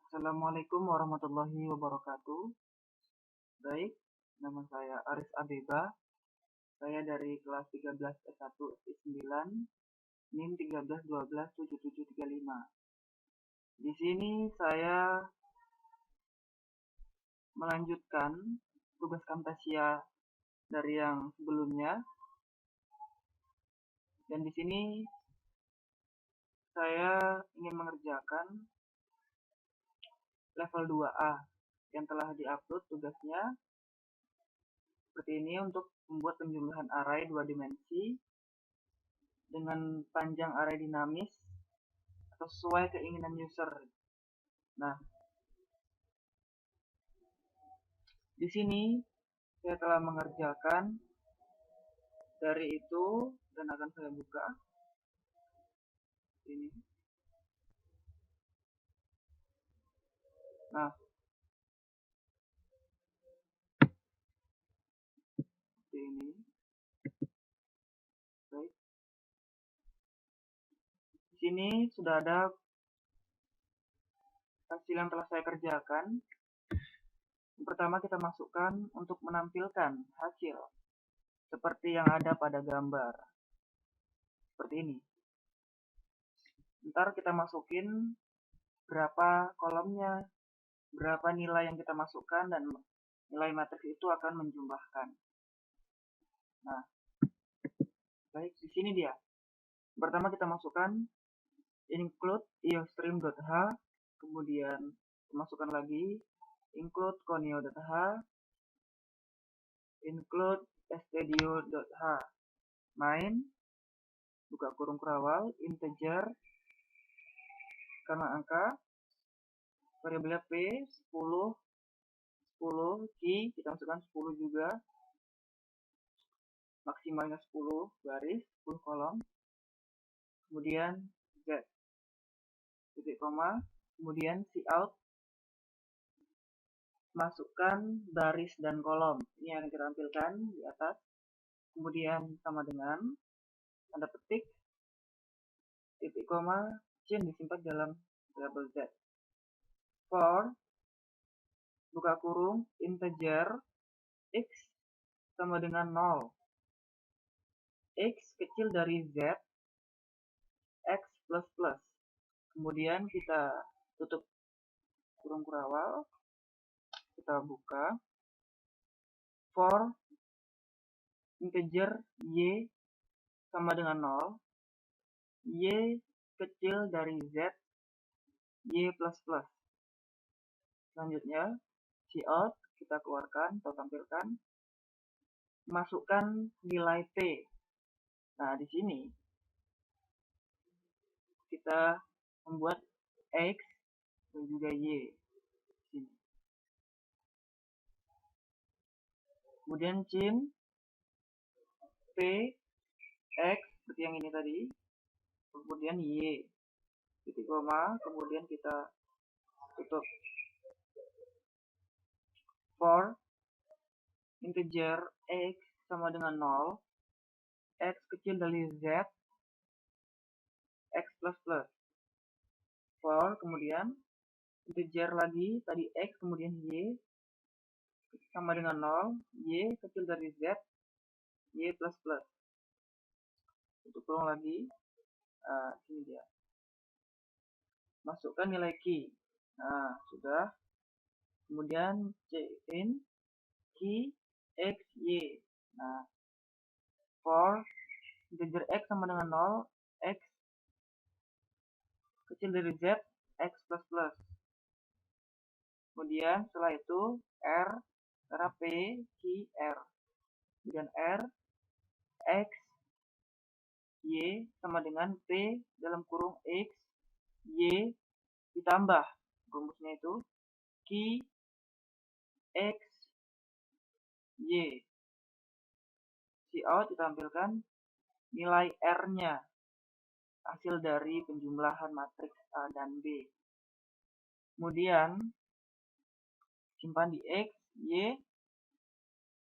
Assalamualaikum warahmatullahi wabarakatuh. Baik, nama saya Aris Abeba. Saya dari kelas 13 S1 SI9, NIM 13127735. Di sini saya melanjutkan tugas Camtasia dari yang sebelumnya. Dan di sini saya ingin mengerjakan level 2A yang telah diupload tugasnya seperti ini untuk membuat penjumlahan array 2 dimensi dengan panjang array dinamis atau sesuai keinginan user. Nah, di sini saya telah mengerjakan dari itu dan akan saya buka ini. Nah, seperti ini. Baik. Di sini sudah ada hasil yang telah saya kerjakan. Yang pertama kita masukkan untuk menampilkan hasil seperti yang ada pada gambar. Seperti ini. Ntar kita masukin berapa kolomnya, berapa nilai yang kita masukkan, dan nilai matriks itu akan menjumlahkan. Nah, baik, di sini dia. Pertama kita masukkan include iostream.h, kemudian masukkan lagi include conio.h, include studio.h, main, buka kurung kurawal, integer, karena angka, variabelnya p, 10, key, kita masukkan 10 juga, maksimalnya 10 baris, 10 kolom, kemudian z, titik koma, kemudian cout, masukkan baris dan kolom. Ini yang kita tampilkan di atas. Kemudian sama dengan tanda petik, titik koma, chain disimpan dalam variabel z. For, buka kurung, integer, x sama dengan 0. X kecil dari z, x plus plus. Kemudian kita tutup kurung kurawal, kita buka. For, integer y sama dengan 0, y kecil dari z, y plus plus. Selanjutnya, cout kita keluarkan atau tampilkan, masukkan nilai p. Nah, di sini kita membuat x dan juga y. Sini. Kemudian chain p x seperti yang ini tadi, kemudian y, titik koma, kemudian kita tutup. For integer x sama dengan 0, x kecil dari z, x plus plus. For, kemudian integer lagi, tadi x kemudian y, sama dengan 0, y kecil dari z, y plus plus. Tutup kurung lagi, sini dia. Masukkan nilai key. Nah, sudah. Kemudian chain key x, y. Nah, for integer x sama dengan 0, x kecil dari z, x plus plus. Kemudian setelah itu r, karena p, key, r. Kemudian r, x, y sama dengan p dalam kurung x, y ditambah rumusnya itu key, x, y. Cout ditampilkan nilai r-nya, hasil dari penjumlahan matriks A dan B. Kemudian simpan di x, y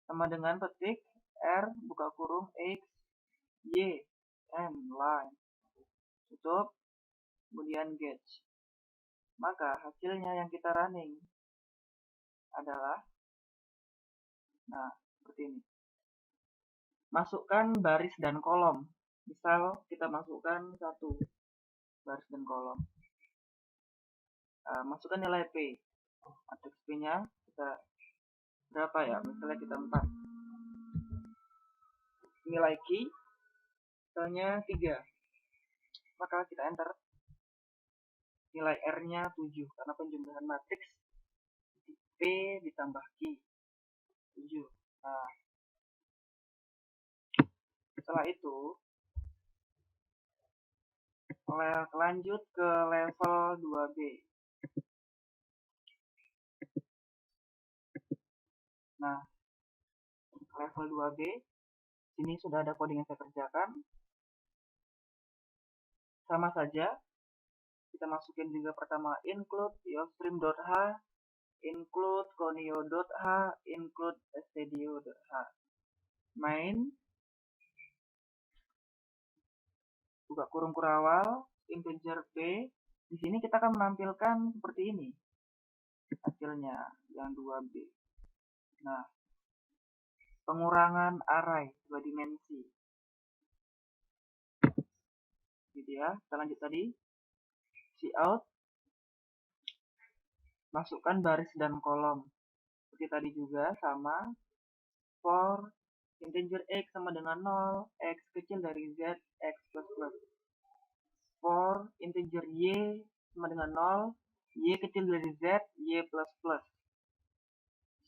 sama dengan petik r buka kurung x, y, and line. Tutup, kemudian gauge. maka hasilnya yang kita running adalah, nah, seperti ini. Masukkan baris dan kolom. Misal kita masukkan 1 baris dan kolom. Masukkan nilai P. Matriks P-nya kita berapa ya? Misalnya kita 4. Nilai key misalnya 3. Maka kita enter. Nilai R-nya 7 karena penjumlahan matriks P ditambah key 7. Nah, setelah itu lanjut ke level 2B. Nah, level 2B sini sudah ada coding yang saya kerjakan. Sama saja, kita masukin juga pertama include iostream.h, include conio.h, include stdio.h. Main, buka kurung kurawal, integer P. Di sini kita akan menampilkan seperti ini hasilnya yang 2B. Nah, pengurangan array 2 dimensi. Gitu ya. Kita lanjut tadi. Cout. Masukkan baris dan kolom. Seperti tadi juga sama. For integer x sama dengan 0, x kecil dari z, x plus plus. For integer y sama dengan 0, y kecil dari z, y plus plus.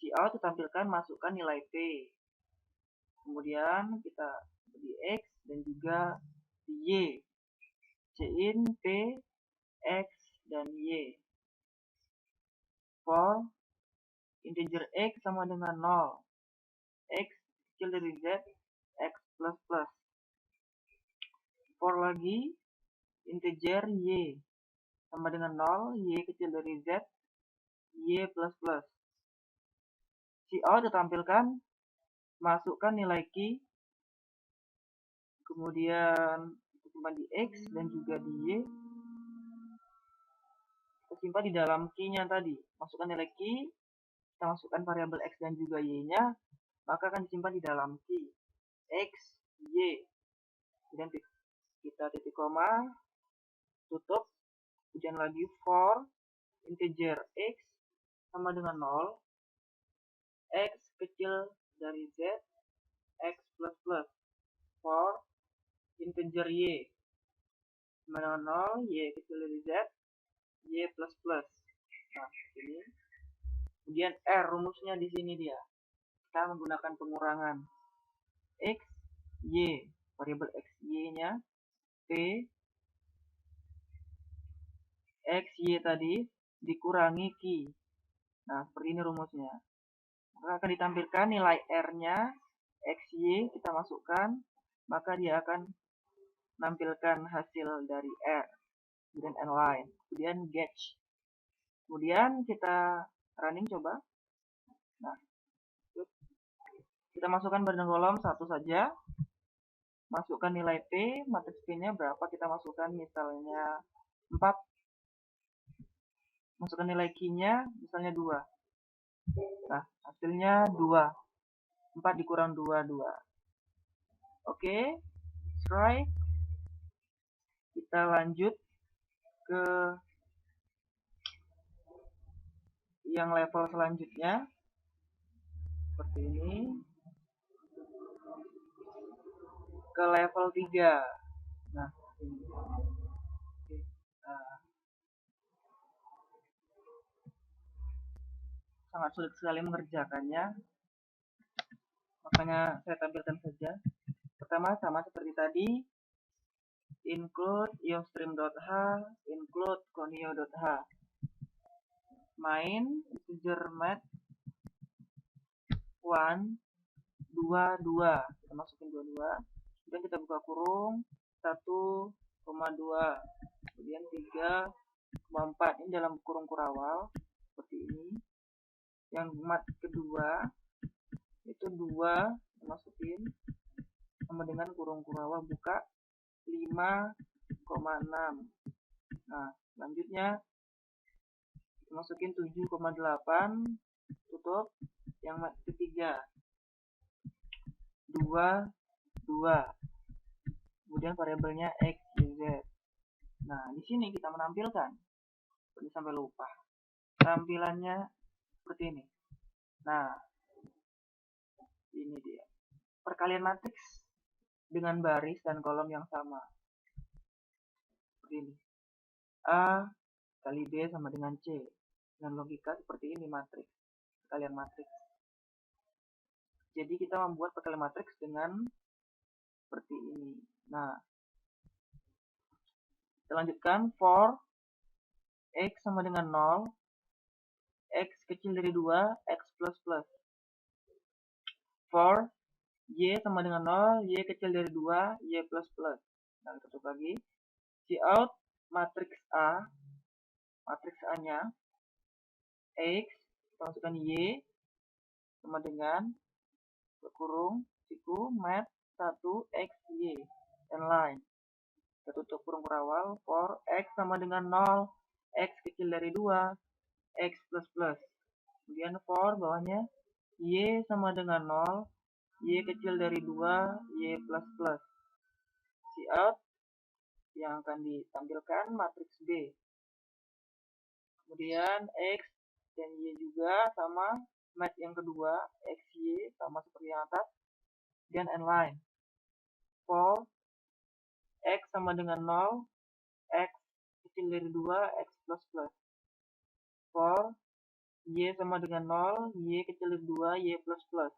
Cout ditampilkan masukkan nilai p. Kemudian kita di x dan juga di y. Cin p, x, dan y. For integer x sama dengan 0, x kecil dari z, x plus plus. For lagi integer y sama dengan 0, y kecil dari z, y plus plus. Cout ditampilkan masukkan nilai key, kemudian simpan di x dan juga di y. Kita simpan di dalam key-nya tadi. Masukkan nilai key, kita masukkan variabel x dan juga y-nya, maka akan disimpan di dalam key x, y. Kemudian kita titik koma, tutup, kemudian lagi for integer x sama dengan 0, x kecil dari z, x plus plus. For integer y sama dengan 0, y kecil dari z, y plus plus. Nah, ini. Kemudian R rumusnya di sini dia. Kita menggunakan pengurangan x, y, variabel x, y-nya p x, y tadi dikurangi key. Nah, seperti ini rumusnya. Maka akan ditampilkan nilai R-nya x, y kita masukkan, maka dia akan menampilkan hasil dari R. Kemudian n-line, kemudian gauge. Kemudian kita running coba. Nah, kita masukkan baris dan kolom satu saja. Masukkan nilai P, matriks P-nya berapa kita masukkan, misalnya 4. Masukkan nilai key-nya, misalnya 2. Nah, hasilnya 2. 4 dikurang 2, 2. Oke, strike. Kita lanjut ke yang level selanjutnya. Seperti ini. Ke level 3. Nah, ini. Oke. Sangat sulit sekali mengerjakannya. Makanya saya tampilkan saja. Pertama sama seperti tadi. Include iostream.h, include conio.h. Main integer math 1, 2, 2. Kita masukin 22. Kemudian kita buka kurung 1,2. Kemudian 3,4. Ini dalam kurung kurawal seperti ini. Yang mat kedua itu 2 kita masukin sama dengan kurung kurawal buka 5,6. Nah, selanjutnya masukin 7,8, tutup. Yang ketiga 2, 2. Kemudian variabelnya x, y, z. Nah, di sini kita menampilkan, ini sampai lupa. Tampilannya seperti ini. Nah, ini dia. Perkalian matriks dengan baris dan kolom yang sama. Seperti ini. A kali B sama dengan C. Dengan logika seperti ini matriks. Perkalian matriks. Jadi kita membuat perkalian matriks dengan seperti ini. Nah, kita lanjutkan. For x sama dengan 0, x kecil dari 2, x plus plus. For y sama dengan 0, y kecil dari 2, y plus plus. Nah, kita tutup lagi. Cout matriks A, matriks A-nya x, kita masukkan y sama dengan kurung siku mat 1 x y dan line. Kita tutup kurung kurawal. For x sama dengan 0, x kecil dari 2, x plus plus. Kemudian for bawahnya y sama dengan 0, y kecil dari 2, y plus plus. Cout yang akan ditampilkan matriks B. Kemudian x dan y juga sama, mat yang kedua x, y sama seperti yang atas, dan inline. For x sama dengan 0, x kecil dari 2, x plus plus. For y sama dengan 0, y kecil dari 2, y plus plus.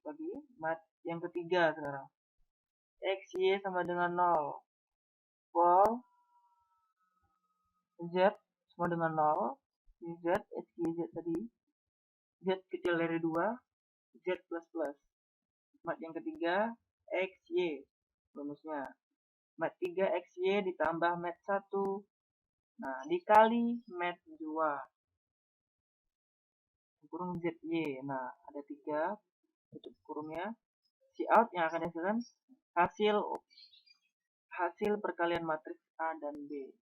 Lagi mat yang ketiga sekarang. X, y sama dengan 0. For z sama dengan 0, z, x, y, z tadi. Z kecil dari 2, z plus plus. Mat yang ketiga, x, y. Rumusnya. Mat 3, x, y ditambah mat 1. Nah, dikali mat 2. Kurung z, y. Nah, ada 3. Tutup kurungnya. Cout yang akan dihasilkan hasil perkalian matriks A dan B.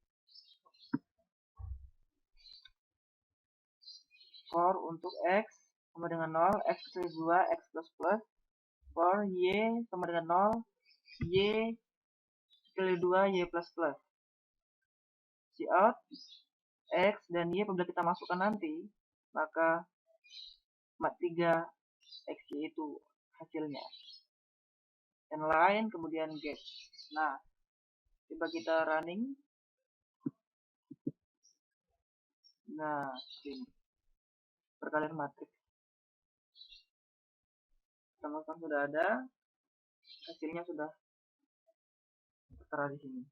For untuk x sama dengan 0, x kecil 2, x plus plus. For y sama dengan 0, y kecil 2, y plus plus. Cout x dan y apabila kita masukkan nanti, maka mat 3 x, y itu hasilnya. Inline, kemudian get. Nah, coba kita running. Nah, ini perkalian matriks. Teman-teman sudah ada, hasilnya sudah tertera di sini.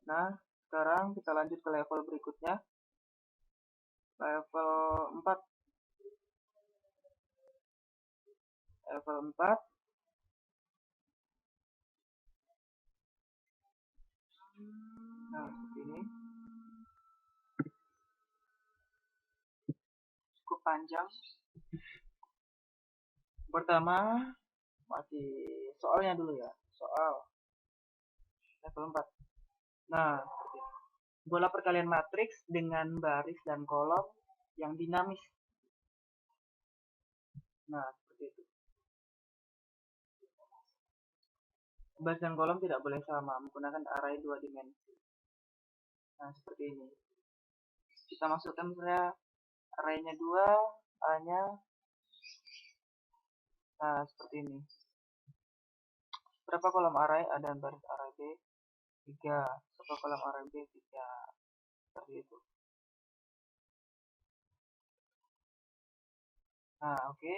Nah, sekarang kita lanjut ke level berikutnya. Level 4. Level 4. Nah, seperti ini. Cukup panjang. Pertama, masih soalnya dulu ya. Soal level 4. Nah, seperti ini. Bola perkalian matriks dengan baris dan kolom yang dinamis. Nah, seperti itu. Baris dan kolom tidak boleh sama, menggunakan array 2 dimensi. Nah, seperti ini. Kita masukkan misalnya array-nya 2, A-nya. Nah, seperti ini. Berapa kolom array? Ada baris array B 3. Berapa kolom array B 3. Seperti itu. Nah, oke.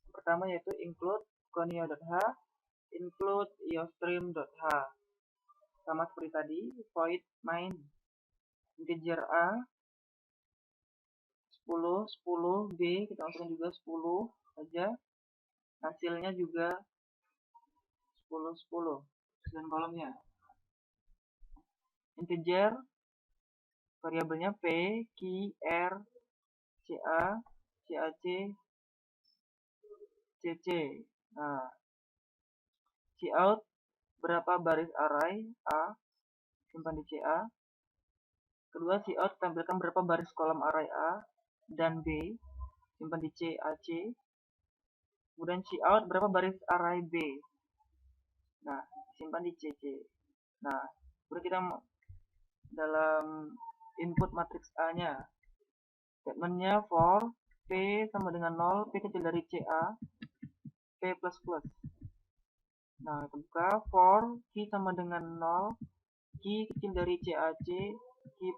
Pertama yaitu include conio.h, include iostream.h. Sama seperti tadi, void main integer A 10, 10, B kita masukkan juga 10 saja. Hasilnya juga 10, 10. Dan kolomnya. Integer variabelnya P, Q, R, CA, CAC, CC. Nah, cout berapa baris array A, simpan di CA. Kedua, cout tampilkan berapa baris kolom array A dan B, simpan di CAC. Kemudian cout berapa baris array B. Nah, simpan di CC. Nah, kemudian kita dalam input matriks A-nya. Statementnya for P sama dengan 0, P kecil dari CA, P++. Nah, kita buka for key sama dengan 0, key kecil dari CAC, key++.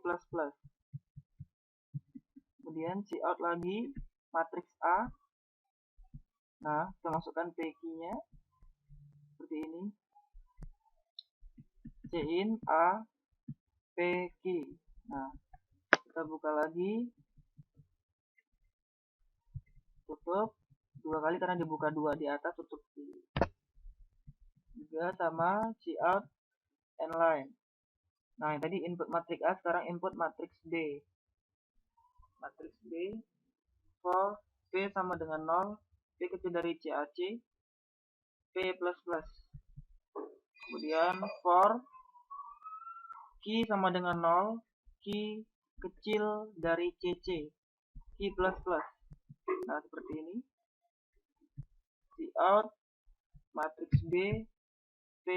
Kemudian cout lagi, matriks A. Nah, kita masukkan P key-nya. Seperti ini. Cin A, P key. Nah, kita buka lagi. Tutup 2 kali karena dibuka 2 di atas, tutup juga sama cout and line. Nah, yang tadi input matriks A, sekarang input matriks B. Matriks B for P sama dengan 0, P kecil dari CAC, P++. Kemudian for key sama dengan 0, key kecil dari CC, key++. Nah, seperti ini. Cout matriks B, P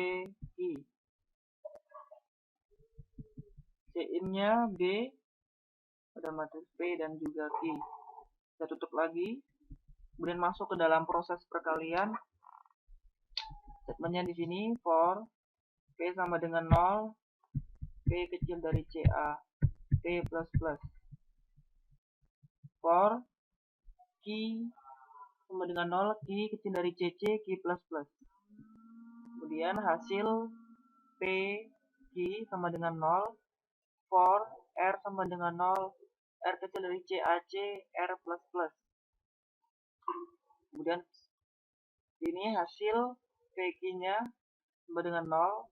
key. Cin-nya B pada matriks P dan juga key. Kita tutup lagi. Kemudian masuk ke dalam proses perkalian. Statementnya di sini for P sama dengan 0, P kecil dari CA, P++. For key sama dengan 0, key kecil dari CC, key++. Kemudian hasil P key sama dengan 0, for R sama dengan 0, R kecil dari CAC, R++. Kemudian ini hasil P key-nya sama dengan 0,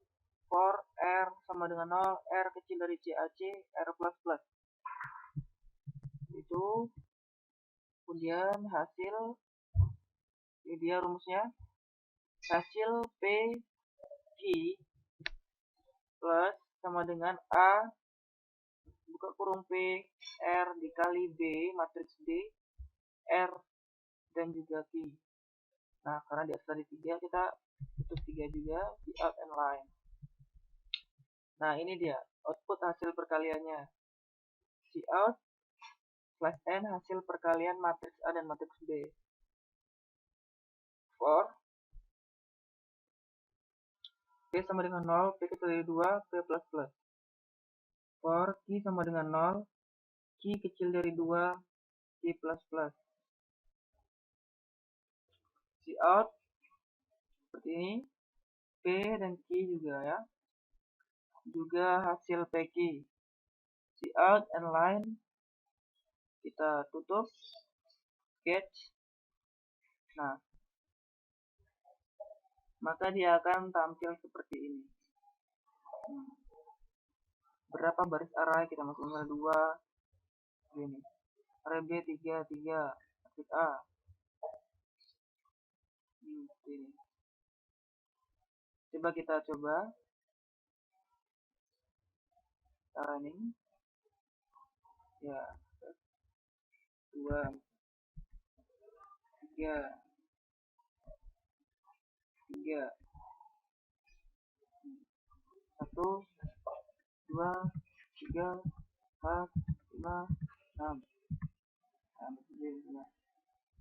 for R sama dengan 0, R kecil dari CAC, R++. Itu. Kemudian hasil, ini dia rumusnya. Hasil P key plus sama dengan A buka kurung P R dikali B matriks B R dan juga key. Nah, karena di atas tadi 3, kita tutup 3 juga, cout and line. Nah, ini dia output hasil perkaliannya. Cout /n hasil perkalian matriks A dan matriks B. For P sama dengan 0, P kecil dari 2, P++. For key sama dengan 0, key kecil dari 2, key++. Cout seperti ini. P dan key juga ya. Juga hasil P key. Cout and line. Kita tutup. Sketch. Nah, maka dia akan tampil seperti ini. Berapa baris array? Kita masukkan 2. Ini. Array B 3, 3. Matriks A. Ini. Coba kita coba. Running. Ya. 2, 3, 3. 1, 2, 3, 4, 5, 6.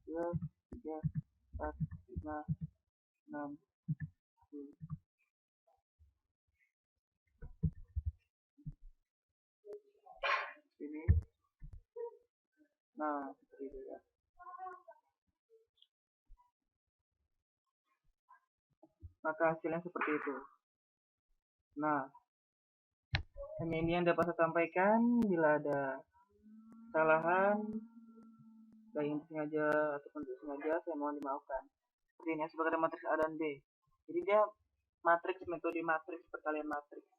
2, 3, 4, 5, 6. Ini. Nah, seperti itu ya. Maka hasilnya seperti itu. Nah, hanya ini yang dapat saya sampaikan. Bila ada kesalahan, baik yang sengaja ataupun tidak sengaja, saya mohon dimaafkan. Seperti ini, sebagai matriks A dan B. Jadi dia matriks, metode matriks, perkalian matriks.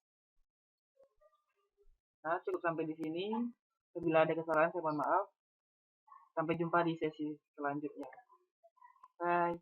Nah, cukup sampai di sini. Bila ada kesalahan, saya mohon maaf. Sampai jumpa di sesi selanjutnya. Bye.